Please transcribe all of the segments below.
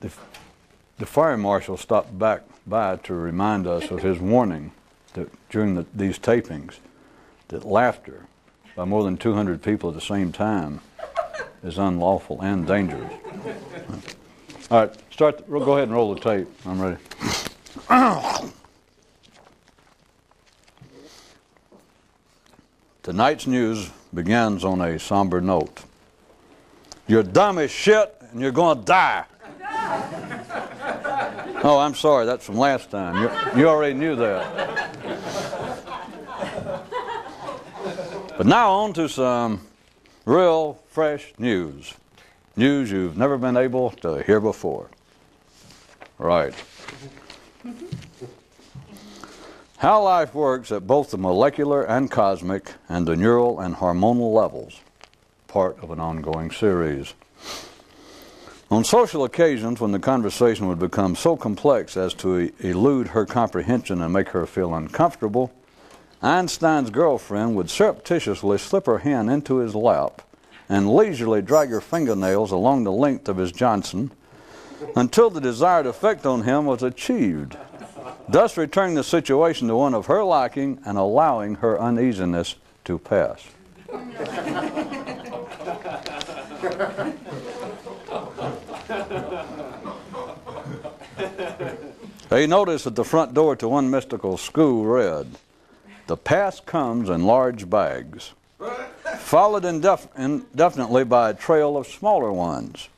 The fire marshal stopped back by to remind us of his warning that during these tapings that laughter by more than 200 people at the same time is unlawful and dangerous. All right, go ahead and roll the tape. I'm ready. Tonight's news begins on a somber note. You're dumb as shit and you're going to die. Oh, I'm sorry, that's from last time. You already knew that. But now on to some real fresh news. News you've never been able to hear before. Right. How life works at both the molecular and cosmic and the neural and hormonal levels. Part of an ongoing series. On social occasions, when the conversation would become so complex as to elude her comprehension and make her feel uncomfortable, Einstein's girlfriend would surreptitiously slip her hand into his lap and leisurely drag her fingernails along the length of his Johnson until the desired effect on him was achieved, thus returning the situation to one of her liking and allowing her uneasiness to pass. A notice at the front door to one mystical school read, "The past comes in large bags," followed indefinitely by a trail of smaller ones,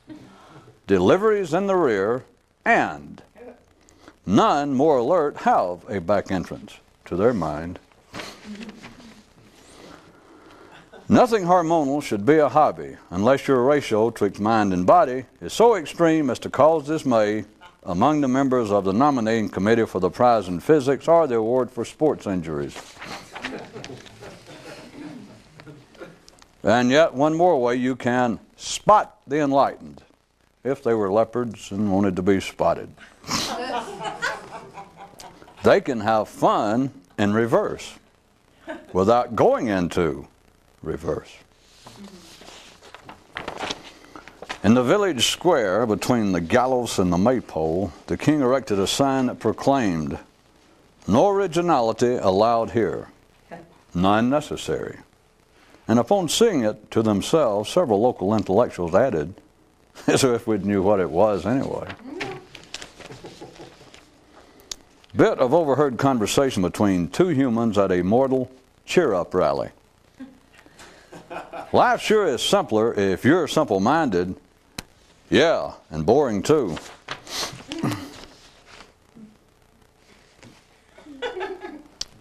deliveries in the rear, and none more alert have a back entrance to their mind. Nothing hormonal should be a hobby unless your ratio twixt mind and body is so extreme as to cause dismay among the members of the nominating committee for the prize in physics or the award for sports injuries. And yet one more way you can spot the enlightened, if they were leopards and wanted to be spotted. They can have fun in reverse without going into reverse. In the village square between the gallows and the maypole, the king erected a sign that proclaimed, "No originality allowed here, none necessary." And upon seeing it to themselves, several local intellectuals added, as if we knew what it was anyway. Bit of overheard conversation between two humans at a mortal cheer-up rally. Life sure is simpler if you're simple-minded. Yeah, and boring too.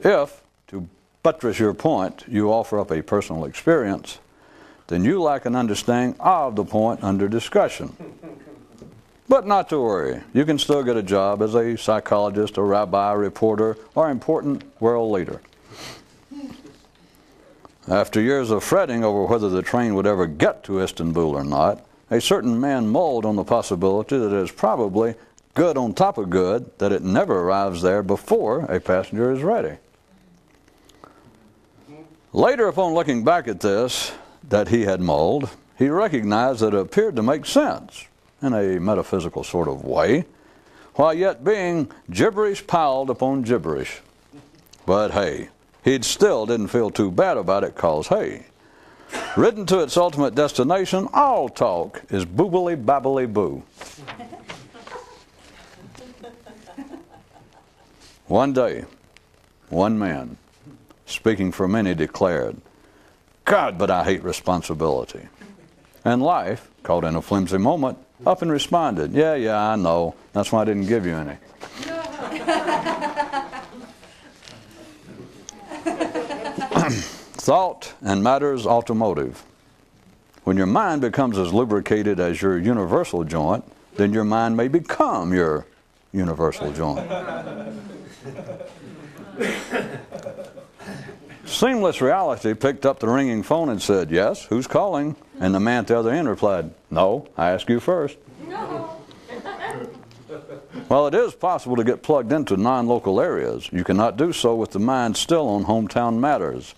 If, to buttress your point, you offer up a personal experience, then you lack an understanding of the point under discussion. But not to worry, you can still get a job as a psychologist, a rabbi, a reporter, or important world leader. After years of fretting over whether the train would ever get to Istanbul or not, a certain man mulled on the possibility that it is probably good on top of good that it never arrives there before a passenger is ready. Later, upon looking back at this that he had mulled, he recognized that it appeared to make sense in a metaphysical sort of way, while yet being gibberish piled upon gibberish. But hey, he still didn't feel too bad about it, cause hey, ridden to its ultimate destination, all talk is boobily babbly boo. One day, one man, speaking for many, declared, "God, but I hate responsibility." And life, caught in a flimsy moment, up and responded, yeah, I know. That's why I didn't give you any. Thought and matters automotive. When your mind becomes as lubricated as your universal joint, then your mind may become your universal joint. Seamless Reality picked up the ringing phone and said, "Yes, who's calling?" And the man at the other end replied, "No, I asked you first." No. While it is possible to get plugged into non-local areas, you cannot do so with the mind still on hometown matters.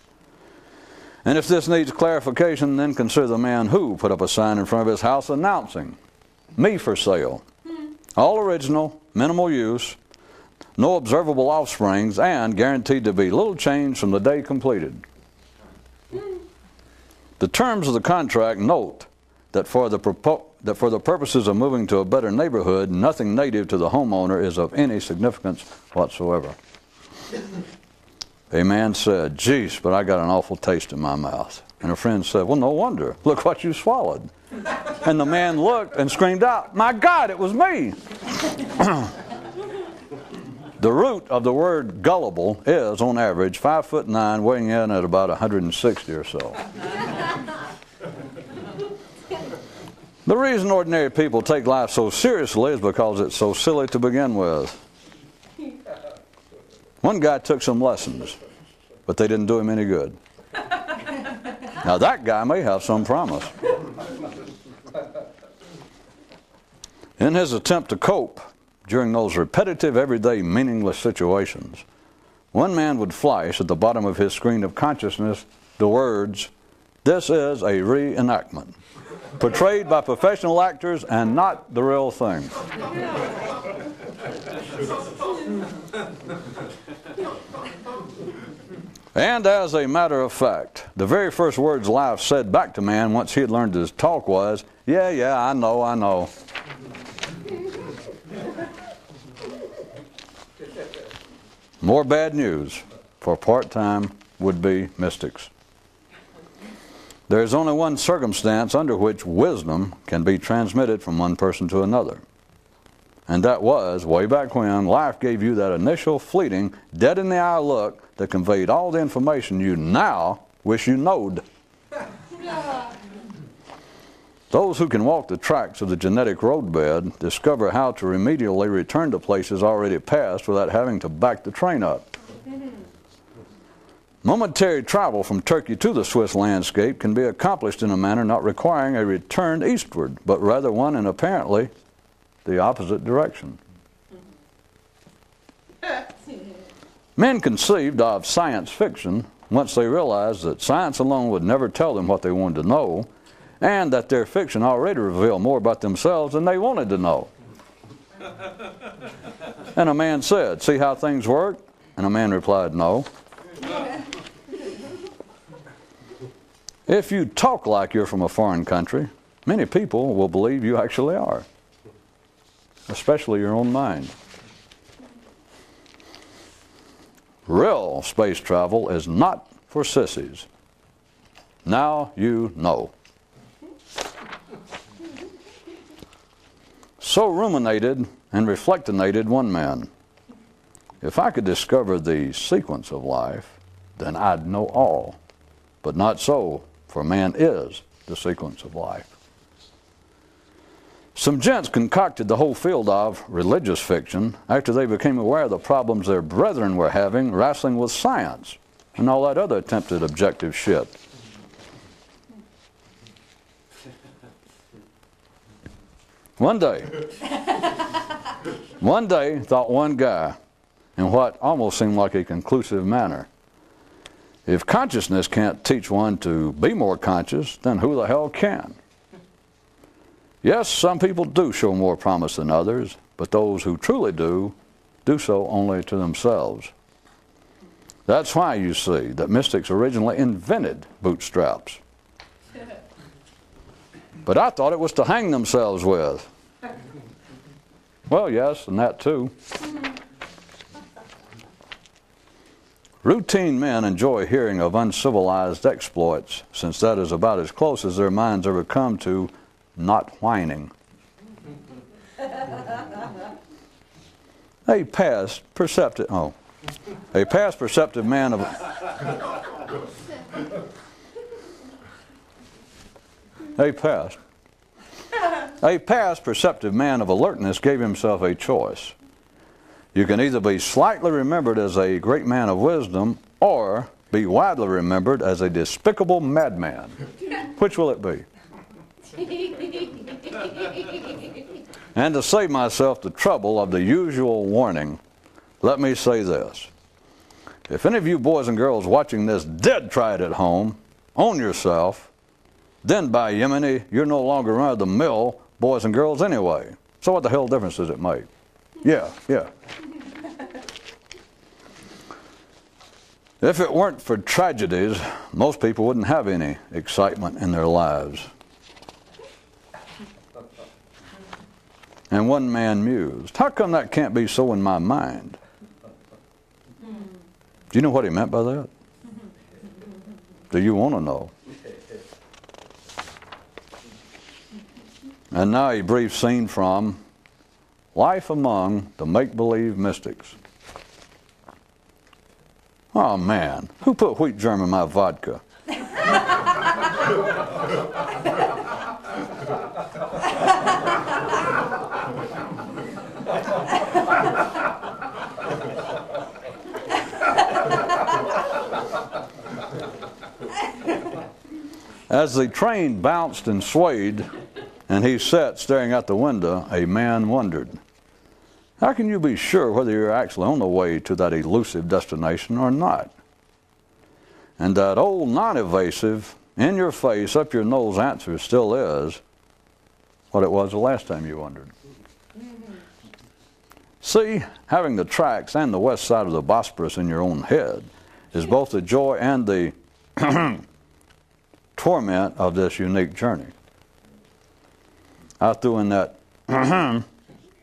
And if this needs clarification, then consider the man who put up a sign in front of his house announcing, "Me for sale." all original, minimal use, no observable offsprings, and guaranteed to be little change from the day completed. The terms of the contract note that for the purposes of moving to a better neighborhood, nothing native to the homeowner is of any significance whatsoever. A man said, "Geez, but I got an awful taste in my mouth." And a friend said, "Well, no wonder. Look what you swallowed." And the man looked and screamed out, "My God, it was me!" The root of the word gullible is, on average, 5'9", weighing in at about 160 or so. The reason ordinary people take life so seriously is because it's so silly to begin with. One guy took some lessons, but they didn't do him any good. Now that guy may have some promise. In his attempt to cope during those repetitive, everyday, meaningless situations, one man would flash at the bottom of his screen of consciousness the words, "This is a reenactment, portrayed by professional actors and not the real thing." And as a matter of fact, the very first words life said back to man once he had learned to talk was, yeah, I know. More bad news for part-time would-be mystics. There is only one circumstance under which wisdom can be transmitted from one person to another. And that was way back when life gave you that initial fleeting, dead-in-the-eye look that conveyed all the information you now wish you knowed. Those who can walk the tracks of the genetic roadbed discover how to remedially return to places already passed without having to back the train up. Momentary travel from Turkey to the Swiss landscape can be accomplished in a manner not requiring a return eastward, but rather one in apparently the opposite direction. Men conceived of science fiction once they realized that science alone would never tell them what they wanted to know, and that their fiction already revealed more about themselves than they wanted to know. And a man said, "See how things work?" And a man replied, "No." If you talk like you're from a foreign country, many people will believe you actually are, especially your own mind. Real space travel is not for sissies. Now you know. So ruminated and reflectinated one man. If I could discover the sequence of life, then I'd know all. But not so, for man is the sequence of life. Some gents concocted the whole field of religious fiction after they became aware of the problems their brethren were having wrestling with science and all that other attempted objective shit. One day, thought one guy, in what almost seemed like a conclusive manner, if consciousness can't teach one to be more conscious, then who the hell can? Yes, some people do show more promise than others, but those who truly do so only to themselves. That's why you see that mystics originally invented bootstraps. But I thought it was to hang themselves with. Well, yes, and that too. Routine men enjoy hearing of uncivilized exploits, since that is about as close as their minds ever come to not whining. A past perceptive man of a past perceptive man of alertness gave himself a choice. You can either be slightly remembered as a great man of wisdom, or be widely remembered as a despicable madman. Which will it be? And to save myself the trouble of the usual warning, let me say this. If any of you boys and girls watching this did try it at home, own yourself, then by Yemeni, you're no longer run-of-the-mill boys and girls anyway. So what the hell difference does it make? Yeah. If it weren't for tragedies, most people wouldn't have any excitement in their lives. And one man mused, how come that can't be so in my mind? Do you know what he meant by that? Do you want to know? And now a brief scene from Life Among the Make-Believe Mystics. Oh man, who put wheat germ in my vodka? As the train bounced and swayed, and he sat staring out the window, a man wondered, how can you be sure whether you're actually on the way to that elusive destination or not? And that old non-evasive, in-your-face, up-your-nose answer still is what it was the last time you wondered. See, having the tracks and the west side of the Bosporus in your own head is both the joy and the torment of this unique journey. I threw in that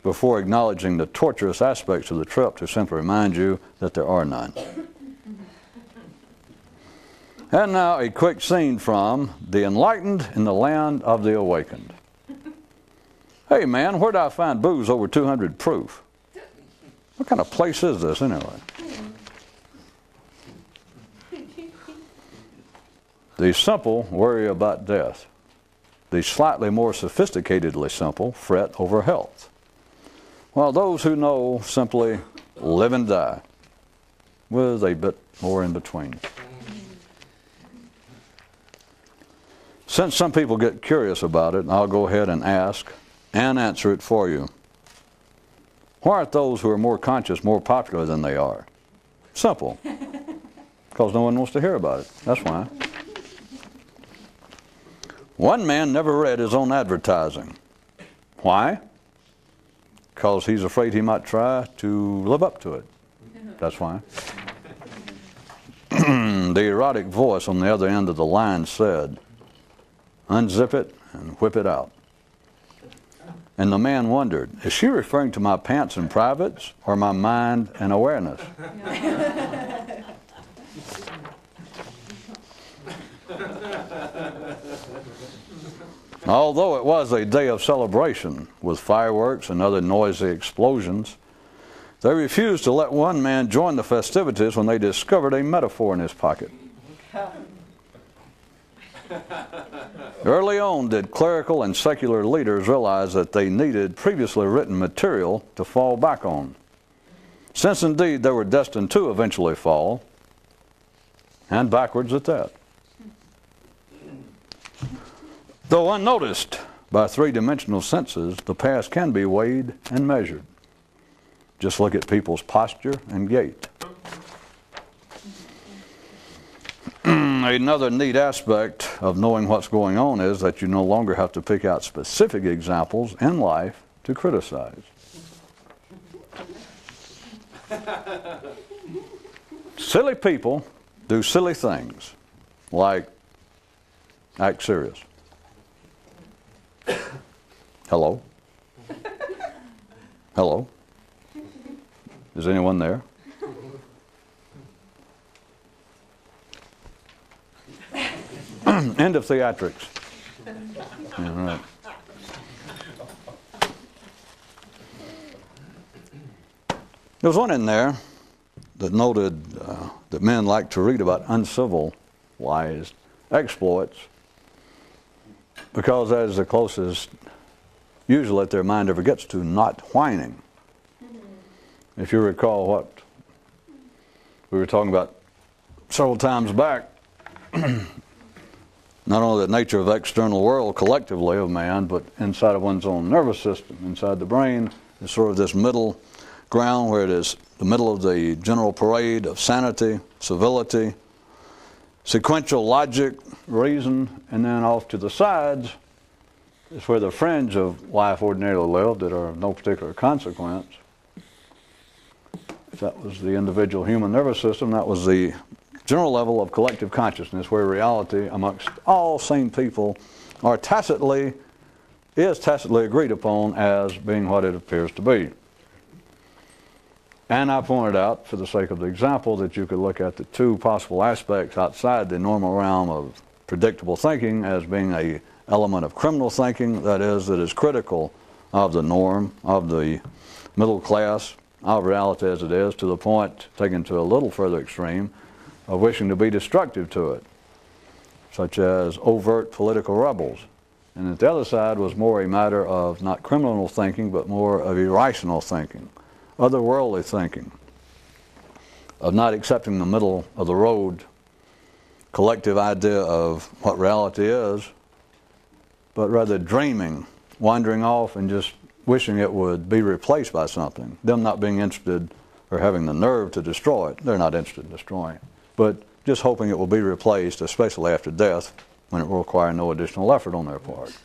before acknowledging the torturous aspects of the trip to simply remind you that there are none. And now a quick scene from The Enlightened in the Land of the Awakened. Hey man, where do I find booze over 200 proof? What kind of place is this anyway? The simple worry about death. The slightly more sophisticatedly simple fret over health. While those who know simply live and die, with a bit more in between. Since some people get curious about it, I'll go ahead and ask and answer it for you. Why aren't those who are more conscious more popular than they are? Simple. Because no one wants to hear about it. That's why. One man never read his own advertising. Why? Because he's afraid he might try to live up to it. That's why. The erotic voice on the other end of the line said, unzip it and whip it out. And the man wondered, is she referring to my pants and privates or my mind and awareness? Although it was a day of celebration with fireworks and other noisy explosions, they refused to let one man join the festivities when they discovered a metaphor in his pocket. Early on did clerical and secular leaders realize that they needed previously written material to fall back on, since indeed they were destined to eventually fall, and backwards at that. Though unnoticed by three-dimensional senses, the past can be weighed and measured. Just look at people's posture and gait. Another neat aspect of knowing what's going on is that you no longer have to pick out specific examples in life to criticize. Silly people do silly things, like act serious. Hello? Hello? Is anyone there? End of theatrics. Yeah, right. There was one in there that noted that men like to read about uncivilized exploits because that is the closest usually that their mind ever gets to not whining. If you recall what we were talking about several times back, not only the nature of the external world collectively of man, but inside of one's own nervous system, inside the brain, is sort of this middle ground where it is the middle of the general parade of sanity, civility, sequential logic, reason, and then off to the sides It's where the fringe of life ordinarily lived that are of no particular consequence. If that was the individual human nervous system, that was the general level of collective consciousness where reality amongst all sane people is tacitly agreed upon as being what it appears to be. And I pointed out, for the sake of the example, that you could look at the two possible aspects outside the normal realm of predictable thinking as being an element of criminal thinking, that is critical of the norm, of the middle class, of reality as it is, to the point, taken to a little further extreme, of wishing to be destructive to it, such as overt political rebels. And at the other side was more a matter of not criminal thinking, but more of irrational thinking, otherworldly thinking, of not accepting the middle of the road collective idea of what reality is, but rather dreaming, wandering off and just wishing it would be replaced by something. Them not being interested or having the nerve to destroy it. They're not interested in destroying it, but just hoping it will be replaced, especially after death, when it will require no additional effort on their part.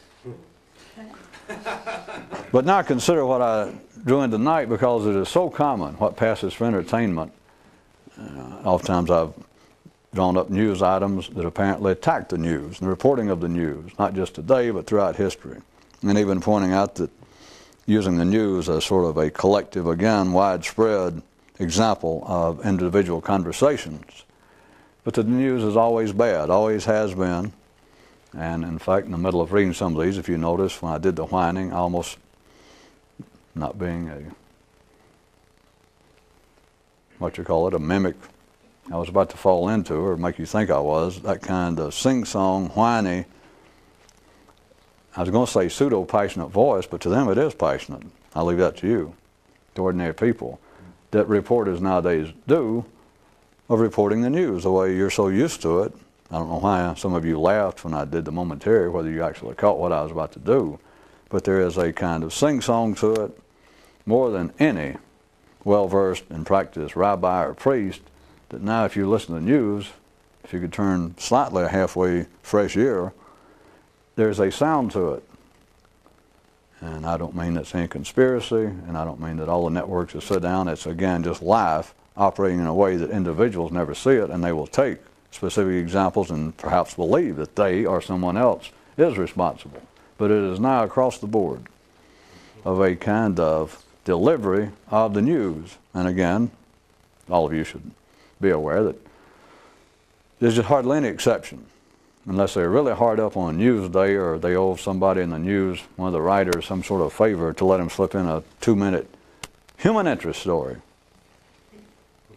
But now consider what I drew in tonight, because it is so common, what passes for entertainment. Oftentimes I've drawn up news items that apparently attack the news, the reporting of the news, not just today, but throughout history. And even pointing out that using the news as sort of a collective, again, widespread example of individual conversations. But the news is always bad, always has been. And in fact, in the middle of reading some of these, if you notice, when I did the whining, almost not being a mimic, I was about to fall into, or make you think I was, that kind of sing-song, whiny, I was going to say pseudo-passionate voice, but to them it is passionate. I'll leave that to you, to ordinary people, that reporters nowadays do, of reporting the news the way you're so used to it. I don't know why some of you laughed when I did the momentary, whether you actually caught what I was about to do, but there is a kind of sing-song to it, more than any well-versed and practiced rabbi or priest, that now if you listen to the news, if you could turn slightly a halfway fresh ear, there's a sound to it. And I don't mean it's any conspiracy, and I don't mean that all the networks will sit down. It's, again, just life operating in a way that individuals never see it, and they will take specific examples and perhaps believe that they or someone else is responsible. But it is now across the board of a kind of delivery of the news. And again, all of you should be aware that there's just hardly any exception, unless they're really hard up on a news day, or they owe somebody in the news, one of the writers, some sort of favor to let him slip in a 2-minute human interest story,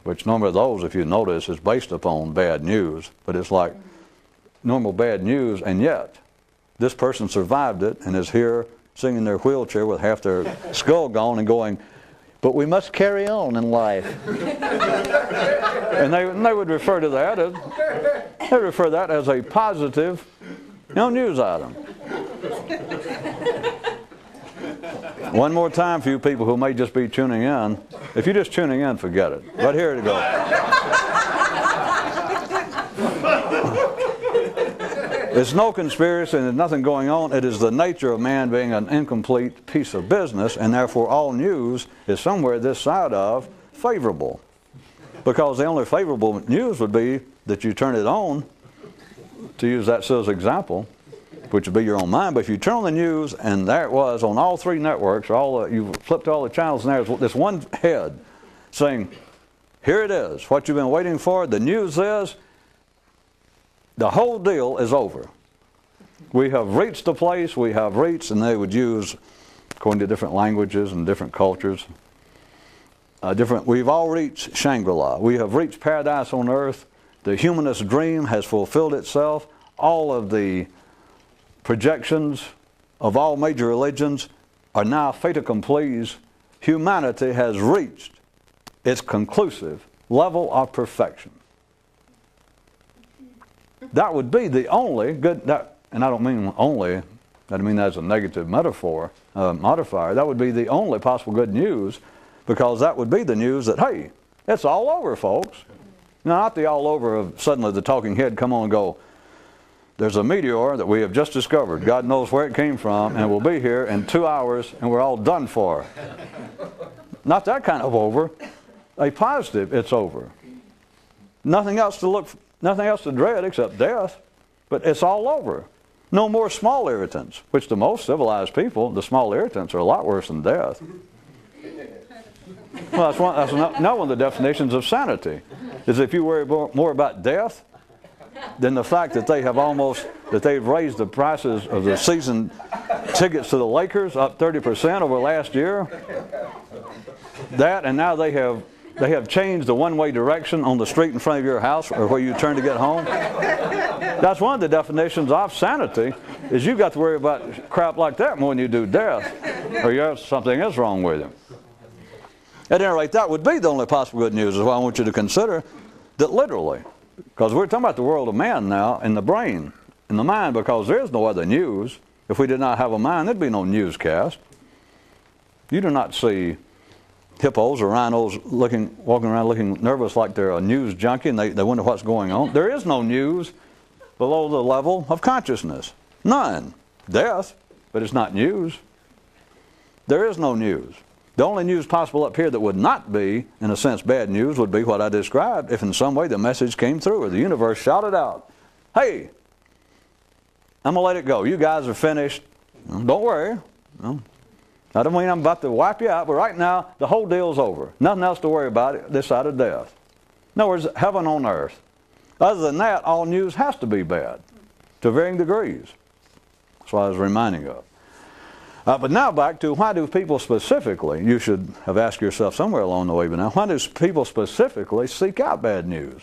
which normally those, if you notice, is based upon bad news. But it's like normal bad news, and yet this person survived it and is here sitting in their wheelchair with half their skull gone and going, but we must carry on in life. And they would refer to that as a positive, news item. One more time for you people who may just be tuning in. If you're just tuning in, forget it. But here it goes. It's no conspiracy and there's nothing going on. It is the nature of man being an incomplete piece of business, and therefore all news is somewhere this side of favorable. Because the only favorable news would be that you turn it on, to use that as an example, which would be your own mind. But if you turn on the news and there it was on all 3 networks, or you flipped all the channels, and there's this one head saying, here it is, what you've been waiting for, the news is, the whole deal is over. We have reached the place, and they would use, according to different languages and different cultures, we've all reached Shangri-La. We have reached paradise on earth. The humanist dream has fulfilled itself. All of the projections of all major religions are now fait accompli. Humanity has reached its conclusive level of perfection. That would be the only good, and I don't mean only, I mean that as a negative modifier. That would be the only possible good news, because that would be the news that, hey, it's all over, folks. Now, not the all over of suddenly the talking head come on and go, there's a meteor that we have just discovered. God knows where it came from, and we'll be here in 2 hours, and we're all done for. Not that kind of over. A positive, it's over. Nothing else to dread except death, but it's all over. No more small irritants, which to most civilized people, the small irritants are a lot worse than death. Well, that's not one of the definitions of sanity, is if you worry more about death than the fact that they've raised the prices of the season tickets to the Lakers up 30% over last year. That, and now they have changed the one-way direction on the street in front of your house or where you turn to get home. That's one of the definitions of sanity, is you've got to worry about crap like that more than you do death, or something is wrong with you. At any rate, that would be the only possible good news, is what I want you to consider, that literally, because we're talking about the world of man now, in the brain, in the mind, because there is no other news. If we did not have a mind, there'd be no newscast. You do not see hippos or rhinos walking around looking nervous like they're a news junkie and they wonder what's going on. There is no news below the level of consciousness. None. Death, but it's not news. There is no news. The only news possible up here that would not be, in a sense, bad news would be what I described, if in some way the message came through or the universe shouted out, hey, I'm going to let it go. You guys are finished. Don't worry. I don't mean I'm about to wipe you out, but right now the whole deal's over. Nothing else to worry about this side of death. In other words, heaven on earth. Other than that, all news has to be bad to varying degrees. That's what I was reminding of. But now back to, why do people specifically, you should have asked yourself somewhere along the way, but now, why do people specifically seek out bad news?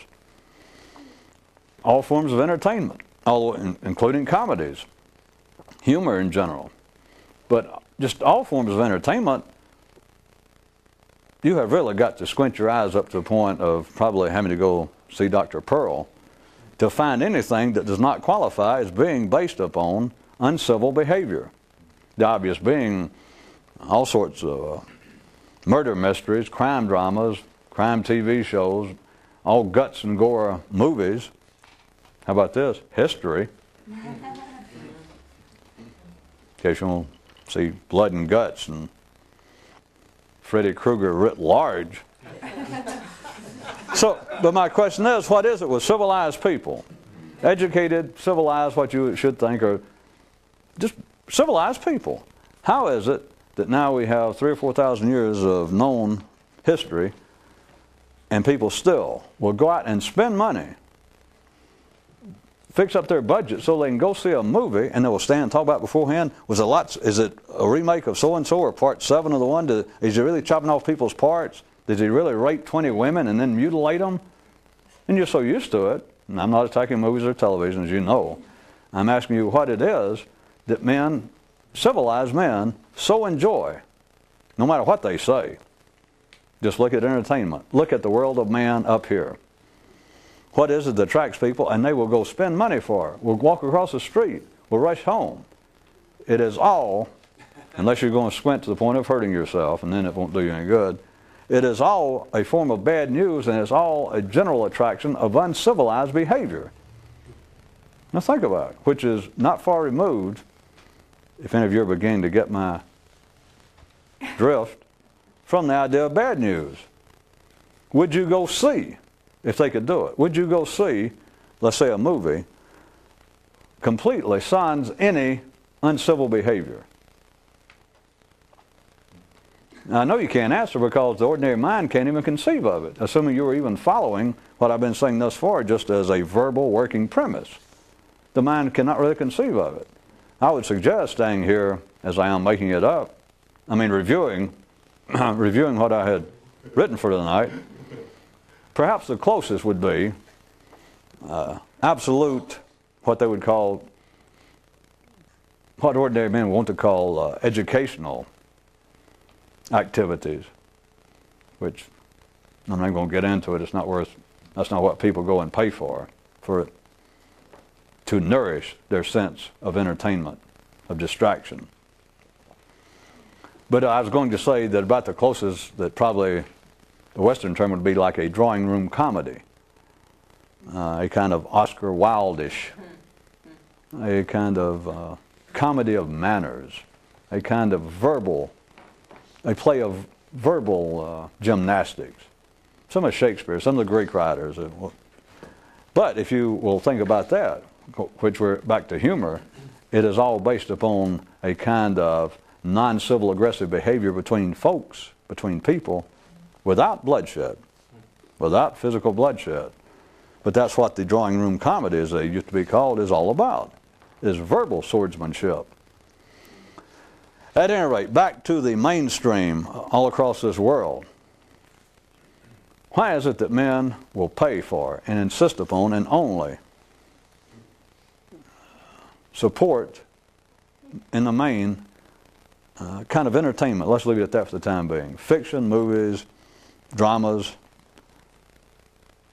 All forms of entertainment, including comedies, humor in general. But just all forms of entertainment, you have really got to squint your eyes up to the point of probably having to go see Dr. Pearl to find anything that does not qualify as being based upon uncivil behavior. The obvious being all sorts of murder mysteries, crime dramas, crime TV shows, all guts and gore movies. How about this? History. In case you want to see blood and guts and Freddy Krueger writ large. But my question is, what is it with civilized people? Educated, civilized, what you should think are just civilized people. How is it that now we have 3,000 or 4,000 years of known history and people still will go out and spend money, fix up their budget so they can go see a movie, and they will stand and talk about beforehand, is it a remake of so-and-so or part 7 of the one? Is he really chopping off people's parts? Did he really rape 20 women and then mutilate them? And you're so used to it, and I'm not attacking movies or television, as you know. I'm asking you what it is that men, civilized men, so enjoy, no matter what they say. Just look at entertainment. Look at the world of man up here. What is it that attracts people? And they will go spend money for it. Will walk across the street. Will rush home. It is all, unless you're going to squint to the point of hurting yourself, and then it won't do you any good, it is all a form of bad news, and it's all a general attraction of uncivilized behavior. Now think about it, which is not far removed, if any of you are beginning to get my drift, from the idea of bad news. Would you go see, if they could do it, would you go see, let's say a movie, completely sans any uncivil behavior? Now, I know you can't answer because the ordinary mind can't even conceive of it, assuming you were even following what I've been saying thus far just as a verbal working premise. The mind cannot really conceive of it. I would suggest staying here as I am making it up, reviewing what I had written for tonight. Perhaps the closest would be absolute, what they would call, what ordinary men want to call educational activities, which I'm not going to get into it. It's not worth, that's not what people go and pay for it to nourish their sense of entertainment, of distraction. But I was going to say that about the closest that probably the Western term would be like a drawing room comedy, a kind of Oscar Wilde-ish a kind of comedy of manners, a kind of a play of verbal gymnastics. Some of Shakespeare, some of the Greek writers. But if you will think about that, which we're back to humor, it is all based upon a kind of non-civil aggressive behavior between folks, between people, without bloodshed, without physical bloodshed. But that's what the drawing room comedy, as they used to be called, is all about, is verbal swordsmanship. At any rate, back to the mainstream all across this world. Why is it that men will pay for and insist upon and only support, in the main, kind of entertainment, let's leave it at that for the time being, fiction, movies, dramas,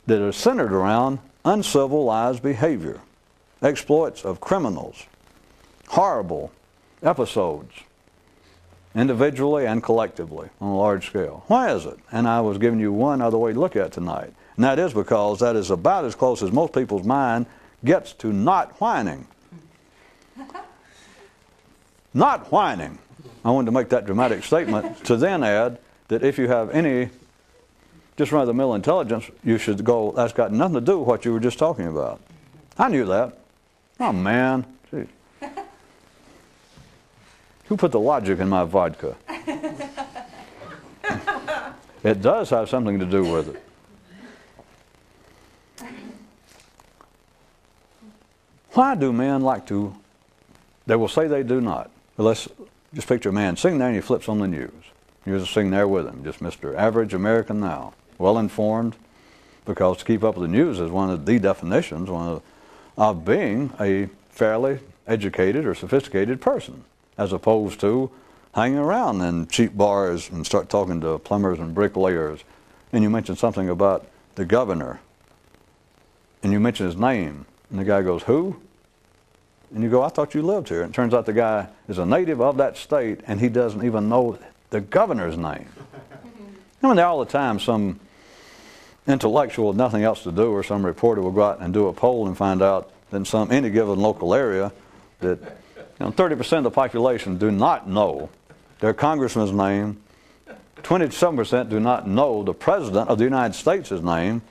that are centered around uncivilized behavior, exploits of criminals, horrible episodes, individually and collectively on a large scale? Why is it? And I was giving you one other way to look at it tonight. And that is because that is about as close as most people's mind gets to not whining. Not whining. I wanted to make that dramatic statement to then add that if you have any just run-of-the-mill intelligence, you should go, that's got nothing to do with what you were just talking about. I knew that. Oh, man. Gee. Who put the logic in my vodka? It does have something to do with it. Why do men like to, they will say they do not. But let's just picture a man sitting there and he flips on the news. You're just sitting there with him, just Mr. Average American now, well informed, because to keep up with the news is one of the definitions of being a fairly educated or sophisticated person, as opposed to hanging around in cheap bars and start talking to plumbers and bricklayers. And you mention something about the governor, and you mention his name, and the guy goes, "Who?" And you go, "I thought you lived here." And it turns out the guy is a native of that state, and he doesn't even know the governor's name. I mean, all the time some intellectual with nothing else to do, or some reporter will go out and do a poll and find out that in any given local area that 30% of the population do not know their congressman's name, 27% do not know the president of the United States' name,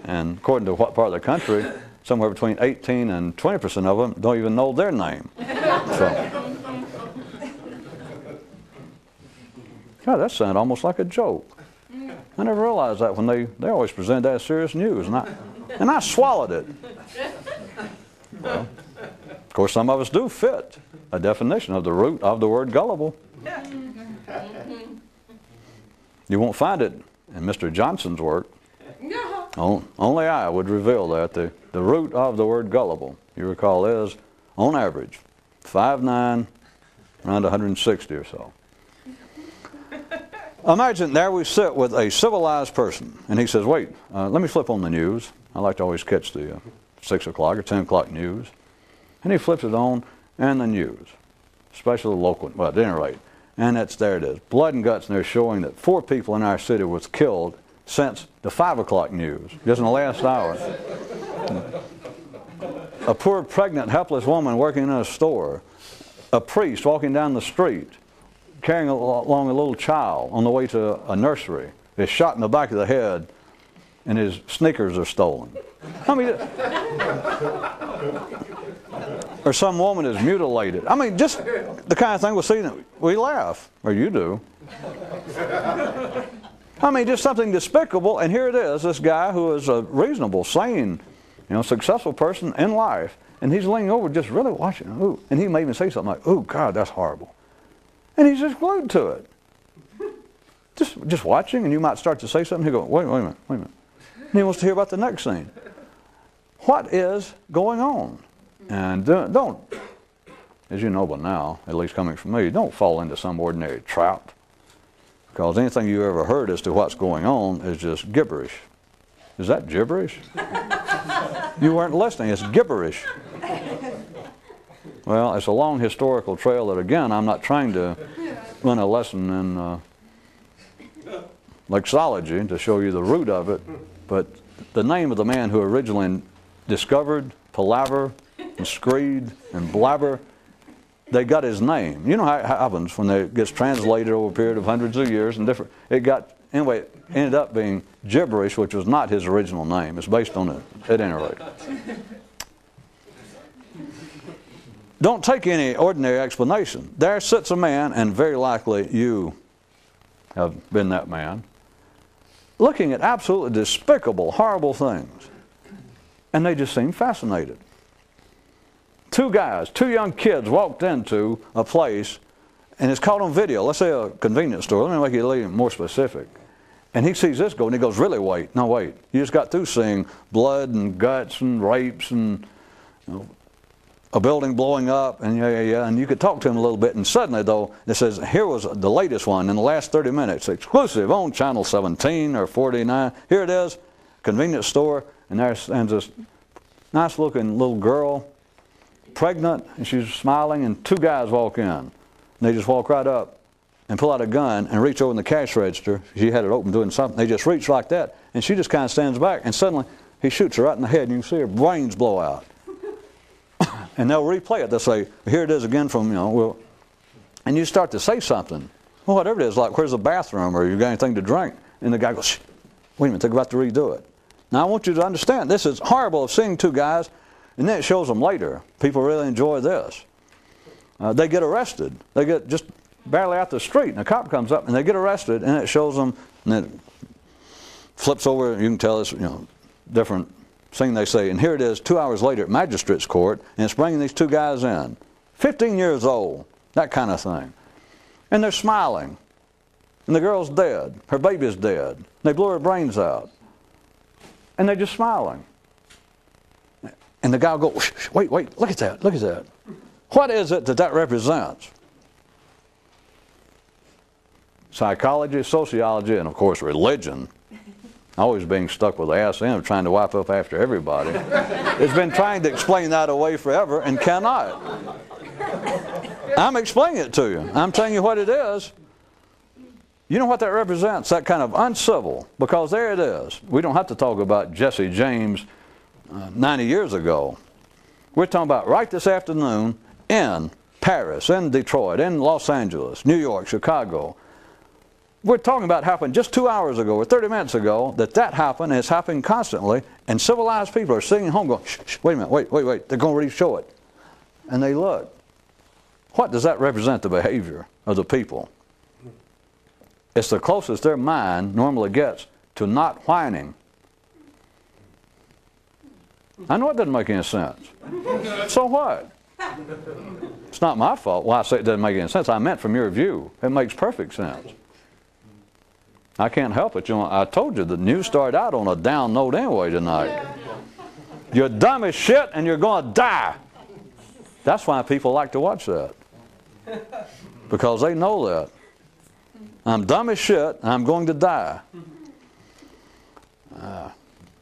and according to what part of the country, somewhere between 18 and 20% of them don't even know their name. So, God, that sounded almost like a joke. I never realized that when they always present that as serious news, and I swallowed it. Well, of course, some of us do fit a definition of the root of the word gullible. You won't find it in Mr. Johnson's work. Only I would reveal that. The root of the word gullible, you recall, is, on average, 5'9", around 160 or so. Imagine there we sit with a civilized person, and he says, "Wait, let me flip on the news." I like to always catch the 6 o'clock or 10 o'clock news. And he flips it on, and the news, especially the local, well, at any rate. And there it is, blood and guts, and they're showing that 4 people in our city was killed since the 5 o'clock news, just in the last hour. A poor, pregnant, helpless woman working in a store, a priest walking down the street, carrying along a little child on the way to a nursery, is shot in the back of the head, and his sneakers are stolen. I mean, or some woman is mutilated. I mean, just the kind of thing we see, we laugh, or you do. I mean, just something despicable, and here it is, this guy who is a reasonable, sane, successful person in life, and he's leaning over just really watching, ooh, and he may even say something like, "Oh, God, that's horrible." And he's just glued to it. Just watching, and you might start to say something, he'll go, wait a minute. And he wants to hear about the next scene. What is going on? And don't, as you know by now, at least coming from me, don't fall into some ordinary trap. Because anything you ever heard as to what's going on is just gibberish. Is that gibberish? You weren't listening, it's gibberish. Well, it's a long historical trail that, again, I'm not trying to run a lesson in lexology to show you the root of it, but the name of the man who originally discovered palaver and screed and blabber. They got his name. You know how it happens when it gets translated over a period of hundreds of years and different. Anyway, it ended up being gibberish, which was not his original name. It's based on it, at any rate. Don't take any ordinary explanation. There sits a man, and very likely you have been that man, looking at absolutely despicable, horrible things. And they just seem fascinated. Two young kids walked into a place, and it's caught on video. Let's say a convenience store. Let me make it a little more specific. And he sees this go, and he goes, really, wait. No, wait. You just got through seeing blood and guts and rapes and a building blowing up, and and you could talk to him a little bit. And suddenly, though, it says, here was the latest one in the last 30 minutes, exclusive on channel 17 or 49. Here it is, convenience store, and there stands this nice-looking little girl, pregnant, and she's smiling, and two guys walk in. And they just walk right up and pull out a gun and reach over in the cash register. She had it open doing something. They just reach like that, and she just kind of stands back, and suddenly he shoots her right in the head, and you can see her brains blow out. And they'll replay it. They'll say, here it is again from, and you start to say something. Well, whatever it is, like, where's the bathroom, or you got anything to drink? And the guy goes, shh, wait a minute, they're about to redo it. Now, I want you to understand, this is horrible of seeing two guys, and then it shows them later. People really enjoy this. They get arrested. They get just barely out the street, and a cop comes up, and they get arrested, and it shows them, and it flips over, you can tell it's, different thing they say. And here it is 2 hours later at magistrate's court, and it's bringing these two guys in. 15 years old, that kind of thing. And they're smiling. And the girl's dead. Her baby's dead. They blew her brains out. And they're just smiling. And the guy will go, shh, shh, wait, look at that, look at that. What is it that represents? Psychology, sociology, and of course religion, always being stuck with the ass end of trying to wipe up after everybody. It's been trying to explain that away forever and cannot. I'm explaining it to you. I'm telling you what it is. You know what that represents? That kind of uncivil, because there it is. We don't have to talk about Jesse James 90 years ago. We're talking about right this afternoon in Paris, in Detroit, in Los Angeles, New York, Chicago. We're talking about happened just 2 hours ago or 30 minutes ago that happened, and it's happening constantly, and civilized people are sitting at home going, shh, shh, wait a minute, wait, they're going to re-show it. And they look. What does that represent, the behavior of the people? It's the closest their mind normally gets to not whining. I know it doesn't make any sense. So what? It's not my fault why I say it doesn't make any sense. I meant from your view. It makes perfect sense. I can't help it. I told you the news started out on a down note anyway tonight. You're dumb as shit and you're going to die. That's why people like to watch that. Because they know that. I'm dumb as shit and I'm going to die.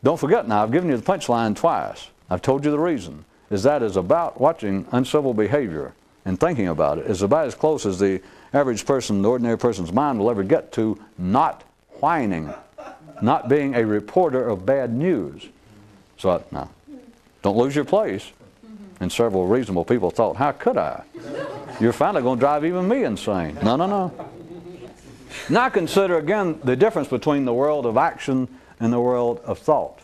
Don't forget now, I've given you the punchline twice. I've told you the reason. That is about watching uncivil behavior and thinking about it. It's about as close as the average person, the ordinary person's mind will ever get to not whining, not being a reporter of bad news. So now, don't lose your place. And several reasonable people thought, how could I? You're finally going to drive even me insane. No. Now consider again the difference between the world of action and the world of thought.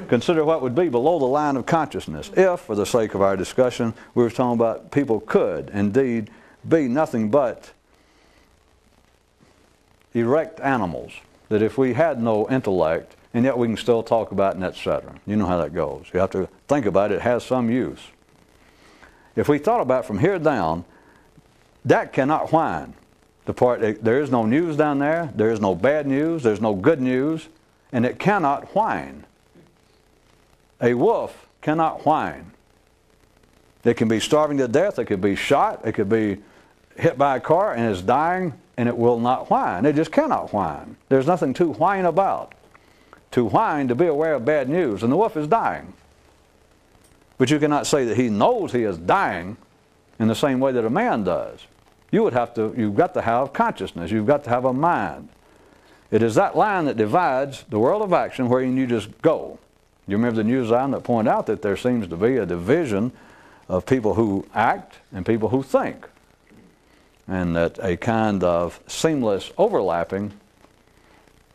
Consider what would be below the line of consciousness if, for the sake of our discussion, we were talking about people could indeed be nothing but erect animals. That if we had no intellect, and yet we can still talk about it, etc. You know how that goes. You have to think about it. It has some use. If we thought about it from here down, that cannot whine. There is no news down there. There is no bad news. There's no good news. And it cannot whine. A wolf cannot whine. It can be starving to death. It could be shot. It could be hit by a car and is dying, and it will not whine. It just cannot whine. There's nothing to whine about. To whine, to be aware of bad news. And the wolf is dying. But you cannot say that he knows he is dying in the same way that a man does. You've got to have consciousness. You've got to have a mind. It is that line that divides the world of action wherein you just go. You remember the news item that pointed out that there seems to be a division of people who act and people who think, and that a kind of seamless overlapping,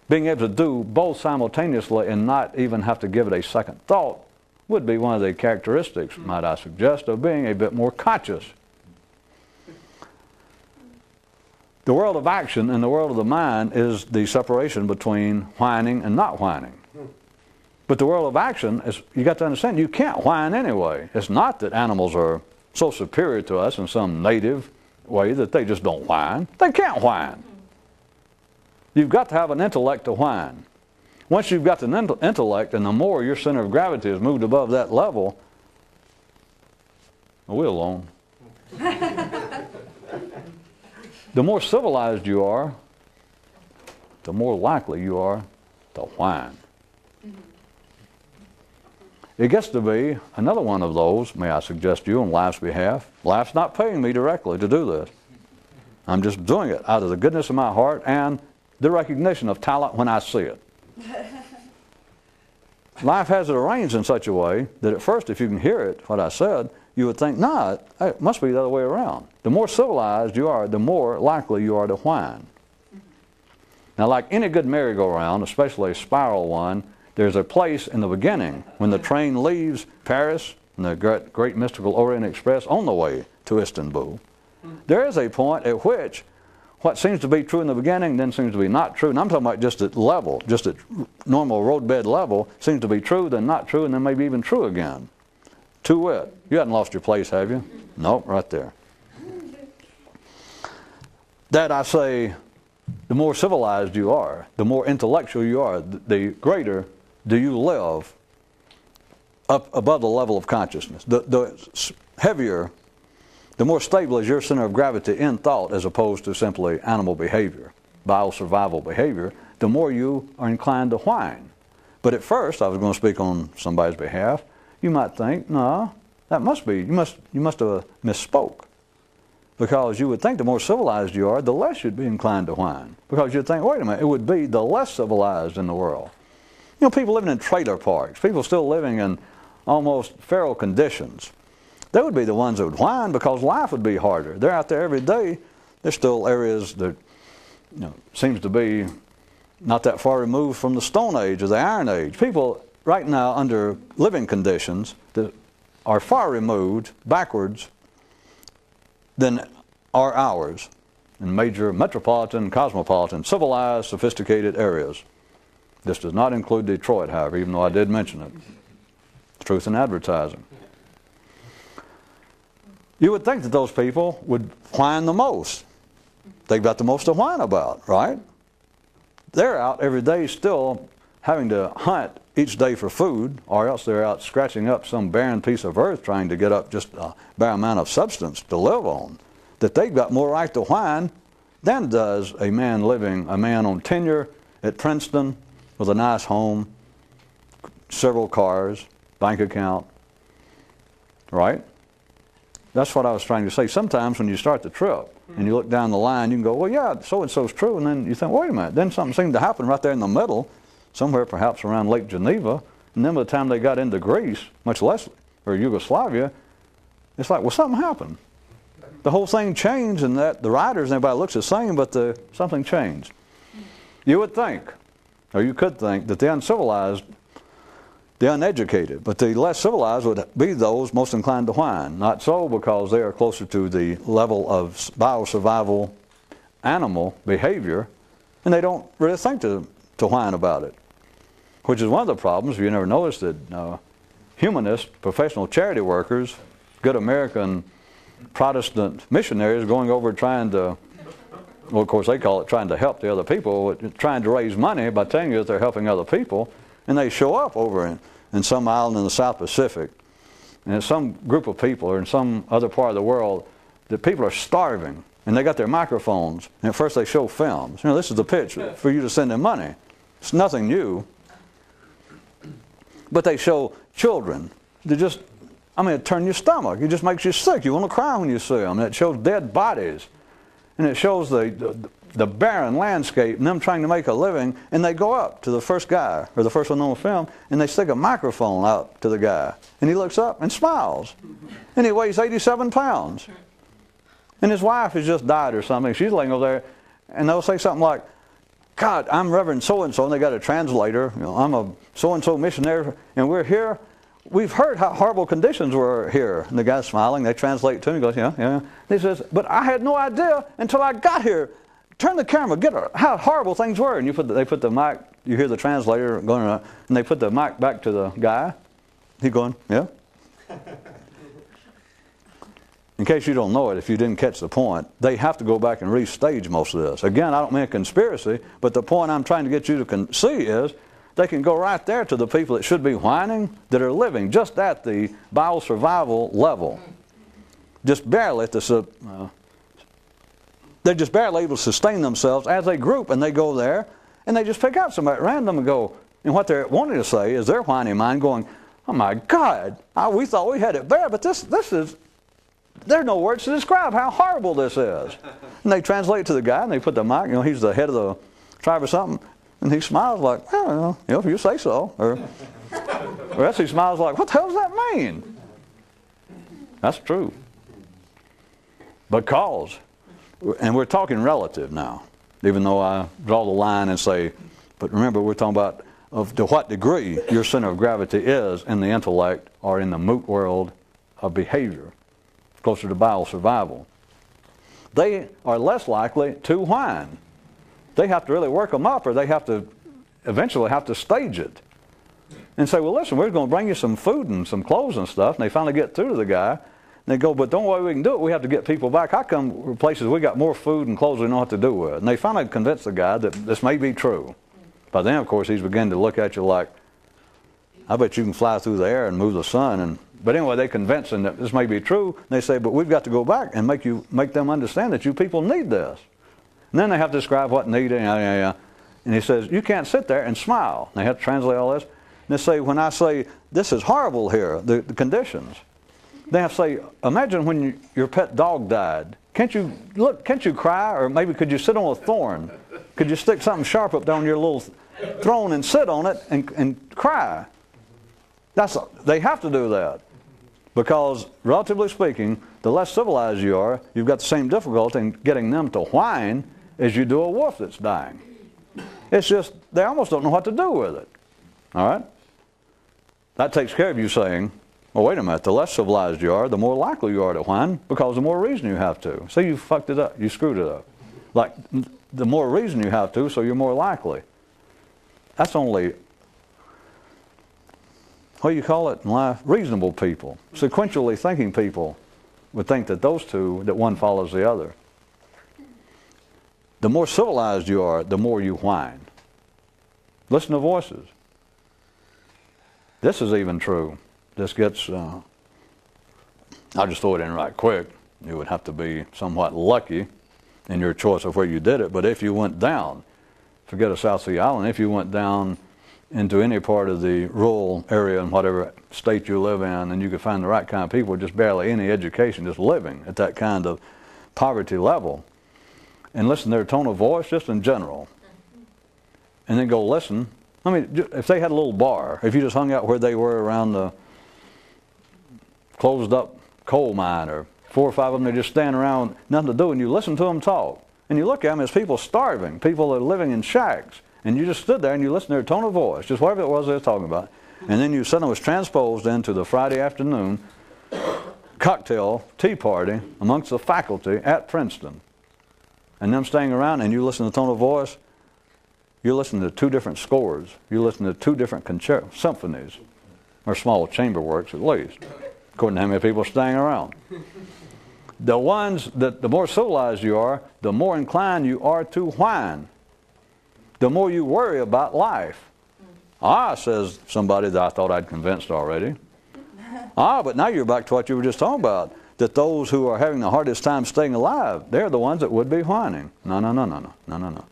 being able to do both simultaneously and not even have to give it a second thought, would be one of the characteristics, might I suggest, of being a bit more conscious. The world of action and the world of the mind is the separation between whining and not whining. But the world of action, is, you got to understand, you can't whine anyway. It's not that animals are so superior to us in some native way that they just don't whine. They can't whine. You've got to have an intellect to whine. Once you've got the intellect, and the more your center of gravity is moved above that level, we're alone. The more civilized you are, the more likely you are to whine. It gets to be another one of those, may I suggest to you on life's behalf. Life's not paying me directly to do this. I'm just doing it out of the goodness of my heart and the recognition of talent when I see it. Life has it arranged in such a way that at first, if you can hear it, what I said, you would think, nah, it must be the other way around. The more civilized you are, the more likely you are to whine. Now, like any good merry-go-round, especially a spiral one, there's a place in the beginning when the train leaves Paris and the great mystical Orient Express on the way to Istanbul. There is a point at which what seems to be true in the beginning then seems to be not true. And I'm talking about just at level, just at normal roadbed level, seems to be true, then not true, and then maybe even true again. To wit, you haven't lost your place, have you? Nope, right there. That I say, the more civilized you are, the more intellectual you are, the greater do you live up above the level of consciousness. The heavier, the more stable is your center of gravity in thought as opposed to simply animal behavior, biosurvival behavior, the more you are inclined to whine. But at first, I was going to speak on somebody's behalf, you might think, no, that must be, you must have misspoke. Because you would think the more civilized you are, the less you'd be inclined to whine. Because you'd think, wait a minute, it would be the less civilized in the world. You know, people living in trailer parks, people still living in almost feral conditions, they would be the ones that would whine because life would be harder. They're out there every day. There's still areas that, you know, seems to be not that far removed from the Stone Age or the Iron Age. People right now under living conditions that are far removed, backwards, than are ours in major metropolitan, cosmopolitan, civilized, sophisticated areas. This does not include Detroit, however, even though I did mention it. Truth in advertising. You would think that those people would whine the most. They've got the most to whine about, right? They're out every day still having to hunt each day for food, or else they're out scratching up some barren piece of earth trying to get up just a bare amount of substance to live on. That they've got more right to whine than does a man on tenure at Princeton with a nice home, several cars, bank account, right? That's what I was trying to say. Sometimes when you start the trip and you look down the line, you can go, well, yeah, so-and-so's true. And then you think, wait a minute. Then something seemed to happen right there in the middle, somewhere perhaps around Lake Geneva. And then by the time they got into Greece, much less, or Yugoslavia, it's like, well, something happened. The whole thing changed in that the writers and everybody looks the same, but something changed. You would think, or you could think, that the uncivilized, the uneducated, but the less civilized would be those most inclined to whine. Not so, because they are closer to the level of biosurvival animal behavior, and they don't really think to whine about it. Which is one of the problems. You never noticed that humanists, professional charity workers, good American Protestant missionaries going over trying to, well, of course they call it trying to help the other people, trying to raise money by telling you that they're helping other people. And they show up over in some island in the South Pacific, and it's some group of people or in some other part of the world that people are starving, and they got their microphones, and at first they show films. You know, this is the pitch for you to send them money. It's nothing new. But they show children. They just, I mean, it turns your stomach. It just makes you sick. You want to cry when you see them. And it shows dead bodies. And it shows the the barren landscape and them trying to make a living, and they go up to the first guy, or the first one on the film, and they stick a microphone out to the guy. And he looks up and smiles. And he weighs 87 pounds. And his wife has just died or something. She's laying over there, and they'll say something like, God, I'm Reverend so-and-so, and they got a translator. You know, I'm a so-and-so missionary, and we're here. We've heard how horrible conditions were here. And the guy's smiling. They translate to him. He goes, yeah, yeah. And he says, but I had no idea until I got here. Turn the camera, get how horrible things were. And they put the mic, you hear the translator going, and they put the mic back to the guy. He's going, yeah. In case you don't know it, if you didn't catch the point, they have to go back and restage most of this. Again, I don't mean a conspiracy, but the point I'm trying to get you to see is they can go right there to the people that should be whining, that are living just at the bio-survival level. Just barely at the, they're just barely able to sustain themselves as a group, and they go there, and they just pick out somebody at random and go, and what they're wanting to say is their whining mind going, oh my God, we thought we had it bad, but this is, there's no words to describe how horrible this is. And they translate it to the guy, and they put the mic, you know, he's the head of the tribe or something, and he smiles like, well, you know, if you say so. Or else he smiles like, what the hell does that mean? That's true. Because, and we're talking relative now, even though I draw the line and say, but remember, we're talking about to what degree your center of gravity is in the intellect or in the moot world of behavior, closer to bio-survival. They are less likely to whine. They have to really work them up, or they have to eventually have to stage it and say, well, listen, we're going to bring you some food and some clothes and stuff. And they finally get through to the guy, and they go, but don't worry, we can do it. We have to get people back. How come places we got more food and clothes we know what to do with? And they finally convince the guy that this may be true. By then, of course, he's beginning to look at you like, I bet you can fly through the air and move the sun. But anyway, they convince him that this may be true. And they say, but we've got to go back and make them understand that you people need this. And then they have to describe what needed. And he says, you can't sit there and smile. And they have to translate all this. And they say, when I say, this is horrible here, the conditions, they have to say, imagine when your pet dog died. Can't you cry? Or maybe could you sit on a thorn? Could you stick something sharp up down your little throne and sit on it and cry? They have to do that. Because, relatively speaking, the less civilized you are, you've got the same difficulty in getting them to whine as you do a wolf that's dying. It's just, they almost don't know what to do with it. All right? That takes care of you saying, well, wait a minute, the less civilized you are, the more likely you are to whine, because the more reason you have to. See, you fucked it up. You screwed it up. Like, the more reason you have to, so you're more likely. That's only, what do you call it in life? Reasonable people. Sequentially thinking people would think that those two, that one follows the other. The more civilized you are, the more you whine. Listen to voices. This is even true. This gets, I'll just throw it in right quick. You would have to be somewhat lucky in your choice of where you did it. But if you went down, forget a South Sea island, if you went down into any part of the rural area in whatever state you live in, and you could find the right kind of people with just barely any education, just living at that kind of poverty level, and listen to their tone of voice just in general, and then go listen. I mean, if they had a little bar, if you just hung out where they were around the closed up coal mine, or 4 or 5 of them, they just stand around, nothing to do, and you listen to them talk. And you look at them as people starving, people that are living in shacks, and you just stood there and you listen to their tone of voice, just whatever it was they were talking about. And then you suddenly was transposed into the Friday afternoon cocktail tea party amongst the faculty at Princeton. And them staying around, and you listen to the tone of voice, you listen to 2 different scores. You listen to 2 different symphonies, or small chamber works at least, according to how many people are staying around. The ones that, the more civilized you are, the more inclined you are to whine. The more you worry about life. Says somebody that I thought I'd convinced already. But now you're back to what you were just talking about, that those who are having the hardest time staying alive, they're the ones that would be whining. No.